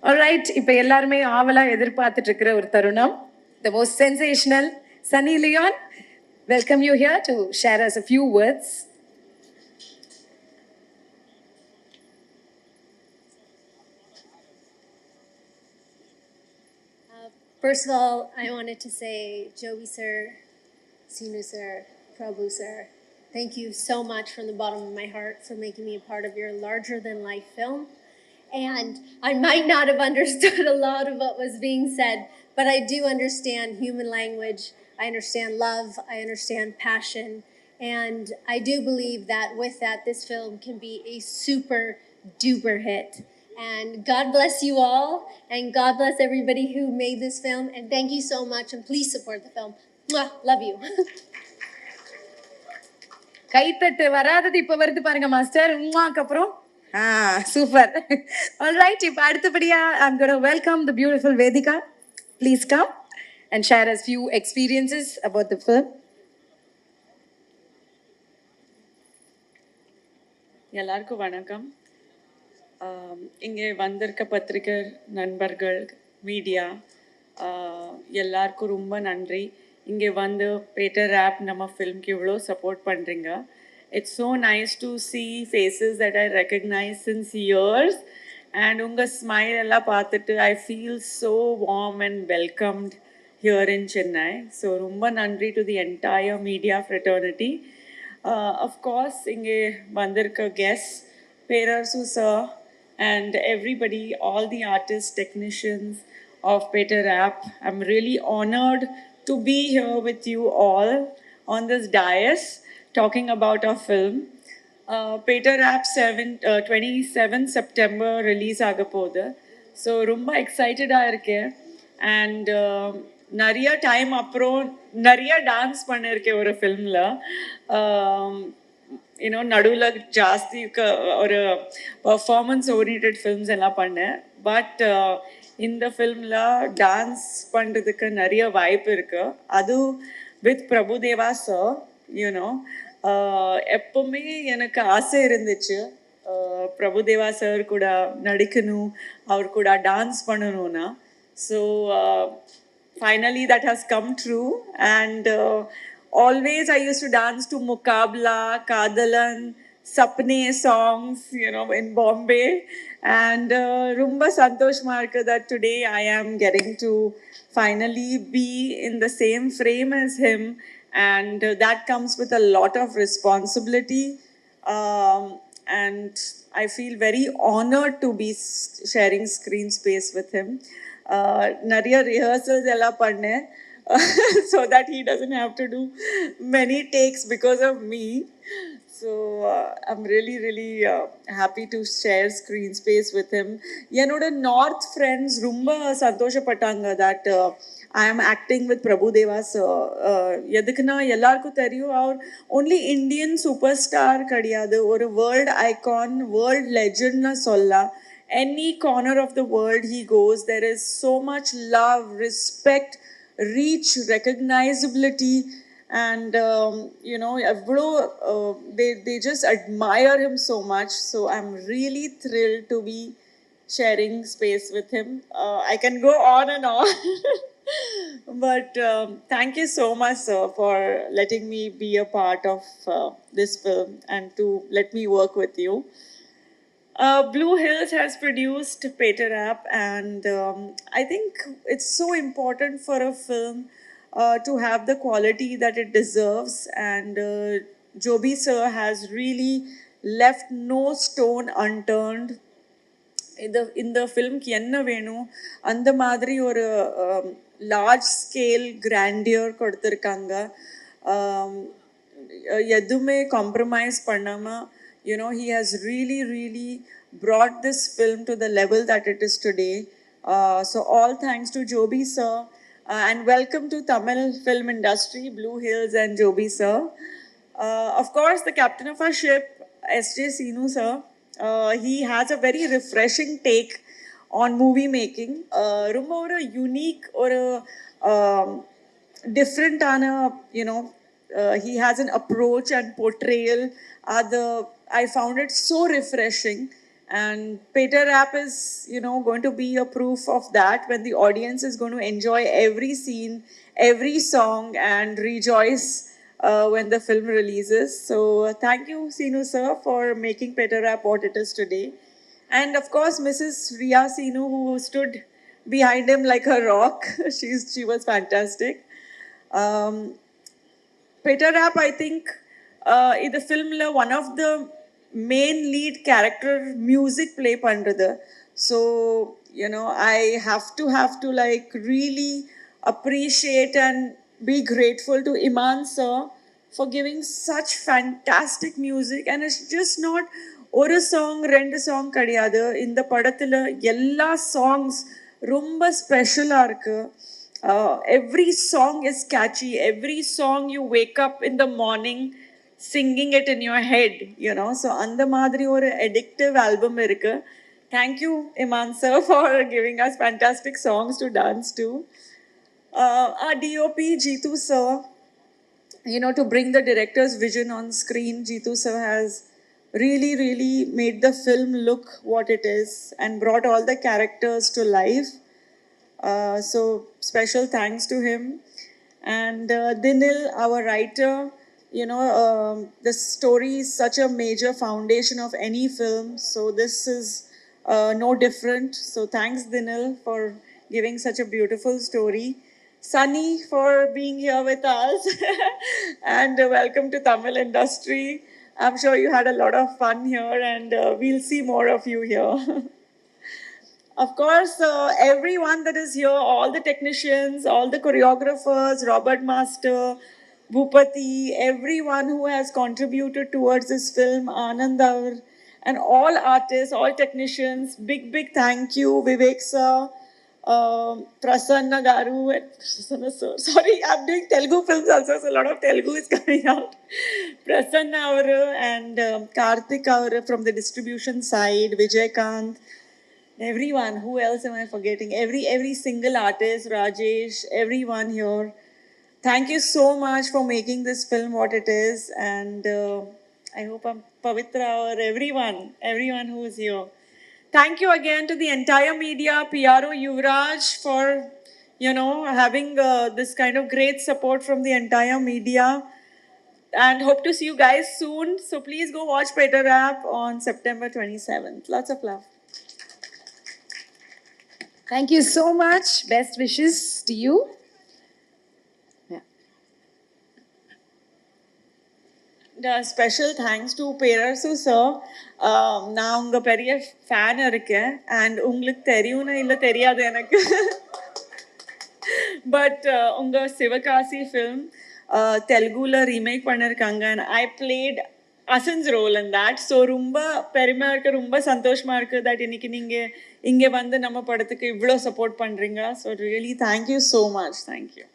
Alright, இப்போ எல்லாருமே ஆவலா எதிர்பார்த்துட்டு இருக்கிற ஒரு தருணம். The most sensational Sunny Leon, welcome you here to share us a few words. First of all, I wanted to say, Joby sir, Sinu sir, Prabhu sir, thank you so much from the bottom of my heart for making me a part of your larger-than-life film. And I might not have understood a lot of what was being said, but I do understand human language. I understand love. I understand passion. And I do believe that with that, this film can be a super duper hit. And God bless you all, and God bless everybody who made this film. And thank you so much, and please support the film. Mwah, love you. கைத்தட்டு வராதது இப்போ வருது பாருங்க master. உம்மாக்கு அப்புறம் super. Alright, இப்போ அடுத்தபடியா I'm going to welcome the beautiful Vedika. Please come and share us few experiences about the film. எல்லாருக்கும் வணக்கம். இங்கே வந்திருக்க பத்திரிகை நண்பர்கள், மீடியா எல்லாருக்கும் ரொம்ப நன்றி. இங்கே வந்து பேட்டர் ஆப் நம்ம ஃபில்ம்க்கு இவ்வளோ சப்போர்ட் பண்ணுறீங்க. It's so nice to see faces that I recognise since years and உங்கள் ஸ்மைல் எல்லாம் பார்த்துட்டு I feel so warm and welcomed here in Chennai. So ரொம்ப நன்றி to the entire media fraternity. Of course, inge vandirka guests, Perarsu sir, and everybody, all the artists, technicians of Peter App. I'm really honored to be here with you all on this dais talking about our film. Peter App 27 September release agapodhu. So rumba excited ah irukken and நிறைய time அப்புறம் நிறைய dance பண்ணியிருக்கேன் ஒரு ஃபில்மில். இன்னும் நடுவில் ஜாஸ்தி ஒரு performance oriented films எல்லாம் பண்ணேன். பட் இந்த ஃபில்மில் டான்ஸ் பண்ணுறதுக்கு நிறைய வாய்ப்பு இருக்குது. அதுவும் வித் பிரபுதேவா சார். யூனோ எப்போவுமே எனக்கு ஆசை இருந்துச்சு பிரபுதேவா சார் கூட நடிக்கணும், அவர் கூட டான்ஸ் பண்ணணும்னா. So finally that has come true, and always I used to dance to Mukabla, Kadalan, Sapne songs, you know, in Bombay, and rumba santosh marka that today I am getting to finally be in the same frame as him, and that comes with a lot of responsibility, and I feel very honored to be sharing screen space with him. நிறைய rehearsals எல்லாம் பண்ணேன் so that he doesn't have to do many takes because of me. So I'm really happy to share screen space with him. என்னோட north friends ரொம்ப சந்தோஷப்பட்டாங்க that I am acting with Prabhudeva sir. எதுக்குன்னா எல்லாருக்கும் தெரியும் அவர் only Indian superstar கிடையாது, ஒரு world icon, world லெஜெண்ட்னு சொல்லலாம். Any corner of the world he goes, there is so much love, respect, reach, recognizability, and you know, they just admire him so much. So I'm really thrilled to be sharing space with him. I can go on and on. But thank you so much, sir, for letting me be a part of this film and to let me work with you. Blue Hills has produced Peter App, and I think it's so important for a film to have the quality that it deserves, and Joby sir has really left no stone unturned. In the film enna venum andha madri oru large scale grandeur koduthirukanga. Edume compromise pannama, you know, he has really brought this film to the level that it is today. So all thanks to Joby sir, and welcome to Tamil film industry, Blue Hills and Joby sir. Of course, the captain of our ship, S.J. Sinu sir, he has a very refreshing take on movie making. Rumba or a unique or a different ana, you know, he has an approach and portrayal. I found it so refreshing, And Peter Rap is, going to be a proof of that, when the audience is going to enjoy every scene, every song, and rejoice when the film releases. So thank you, Sinu sir, for making Peter Rap what it is today. And of course, Mrs. Ria Sinu, who stood behind him like a rock. She was fantastic. Um, Peter Rap, I think, in the film, one of the main lead character music play pandrathu. So, I have to like really appreciate and be grateful to Iman sir for giving such fantastic music. And it's just not ஒரு song ரெண்டு song கிடையாது, இந்த படத்துல எல்லா songs ரொம்ப ஸ்பெஷலா இருக்கு. Every song is catchy. Every song you wake up in the morning singing it in your head, So அந்த மாதிரி ஒரு addictive album இருக்கு. Thank you, Iman sir, for giving us fantastic songs to dance to. Our DOP, Jeetu sir, to bring the director's vision on screen, Jeetu sir has really, really made the film look what it is and brought all the characters to life. So special thanks to him. And Dinil, our writer, the story is such a major foundation of any film. So this is no different. So thanks, Dinil, for giving such a beautiful story. Sunny, for being here with us. And welcome to Tamil industry. I'm sure you had a lot of fun here, and we'll see more of you here. Of course, everyone that is here, all the technicians, all the choreographers, Robert Master, Bhupati, everyone who has contributed towards this film, Anandar, and all artists, all technicians, big thank you, Vivek sir, Prasanna Garu, and Prasanna sir. Sorry, I'm doing Telugu films also, so a lot of Telugu is coming out. Prasanna avaru and Karthik avaru from the distribution side, Vijay-Kant. Everyone, who else am I forgetting? Every single artist, Rajesh, everyone here. Thank you so much for making this film what it is. And I hope I'm Pavitra or everyone who is here. Thank you again to the entire media, PRO Yuvraj, for, having this kind of great support from the entire media. And hope to see you guys soon. So please go watch Peter Rap on September 27th. Lots of love. Thank you so much. Best wishes to you. Yeah. Special thanks to Perasu sir. நான் உங்க பெரிய fan இருக்கேன், and உங்களுக்கு தெரியும்னு இல்லை தெரியாது எனக்கு. But உங்க சிவகாசி ஃபில்ம் தெலுங்குல ரீமேக் பண்ணிருக்காங்க, and I played Asin's role in that. So ரொம்ப பெருமையாக இருக்குது, ரொம்ப சந்தோஷமாக இருக்குது தட் இன்னைக்கு நீங்கள் இங்கே வந்து நம்ம படத்துக்கு இவ்வளோ சப்போர்ட் பண்ணுறீங்க. So really thank you so much. Thank you.